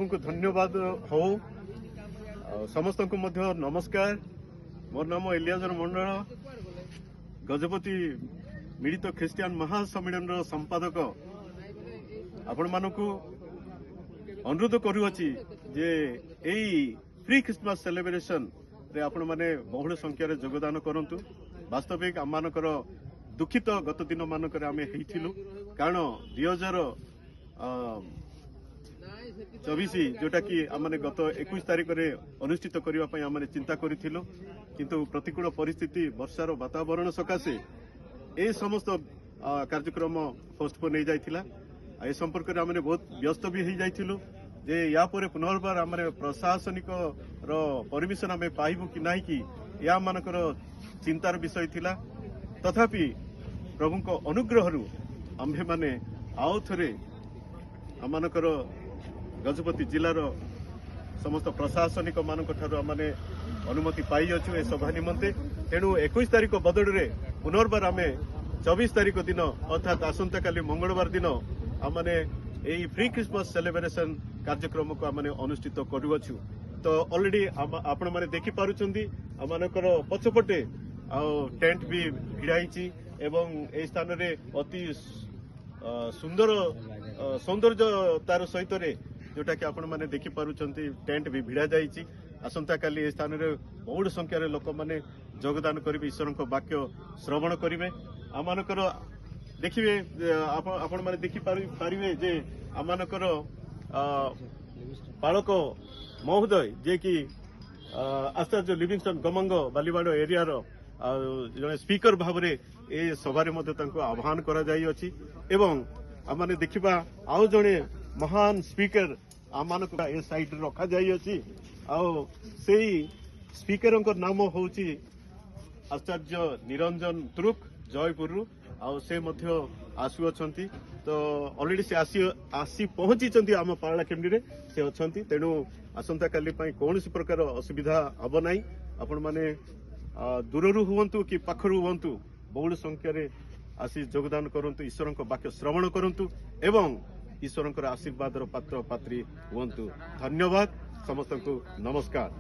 प्रभु को धन्यवाद हो समस्त को मध्य नमस्कार। मोर नाम एलियाजर मंडल गजपति मिलित ख्रीस्टियान महासम्मेलन संपादक। आपण मानकु अनुरोध करुअछि जे एई प्री क्रिसमस सेलिब्रेशन रे आपण माने बहुल संख्यार योगदान करंतु। वास्तविक आम मानकर दुखित गत दिन मानकर आमे हेइथिलु कारण 2024 जोटा कि आमने गत 21 तारिख रे अनुष्ठित करिवा पई आमने चिंता करिथिलु किंतु प्रतिकूल परिस्थिति वर्षार वातावरण सकाशे ए समस्त कार्यक्रम पोस्टपोन हो जाइथिला। ए संपर्क रे आमने बहुत व्यस्त भी हो जाइथिलु जे या परे पुनर्बार आमने प्रशासनिक रो परमिशन आमे पाइबु कि नाही कि या मानकर चिंतार विषय थिला। तथापि प्रभु को अनुग्रहरु आम्भे माने आउ थरे आमानकर गजपति जिलार समस्त प्रशासनिक मानक ठारू आमने अनुमति पाई अछु ए सभा निमंते। तेणु 21 तारिख बदले पुनर्बार आमे 24 तारिख दिन अर्थात आसंता काली मंगलवार दिन आमने एई प्री क्रिसमस सेलिब्रेशन कार्यक्रम को आमने अनुष्ठित करूछु। तो ऑलरेडी आपण माने देखि पारुचंदी आमानकर पछपटे आ टेंट भी भिड़ाई एवं ए स्थान रे अति सुंदर सौंदर्यतार सहित रे जोटा कि आपण माने देखि पारुचंती टेंट भी भिड़ा जाइछि। आसंता काली ए स्थान रे बहुल संख्यार लोक माने योगदान करिवे ईश्वर को वाक्य श्रवण करिवे। आमानकर देखिए आपण माने देखि पारिवे जे आमानकर पालक महोदय जे कि आचार्य लिविंगस्टन गमंग बालीवाड़ एरिया रो जने स्पीकर भाव रे ए सभा रे मते तांको आह्वान करा जाई अछि एवं आमाने देखिबा आउ जने महान स्पीकर आमानक ए साइड रखा जाई अछि। आउ सेही स्पीकर नाम होउची आचार्य निरंजन तुरुक जयपुर आउ से मध्य आसु अछंती। तो ऑलरेडी से आसी पहुंची चंती आम पारला केंद्र रे से अछंती। तेणु आसंता काली पई कोनोसी प्रकार असुविधा हबो नाही। आपण माने दूररू हुवंतु कि पाखरू हुवंतु बहुल संख्या रे आसी योगदान करंतु ईश्वर को वाक्य श्रवण करंतु एवं ईश्वर आशीर्वाद पात्र पात्री हुवंतु। धन्यवाद समस्त को नमस्कार।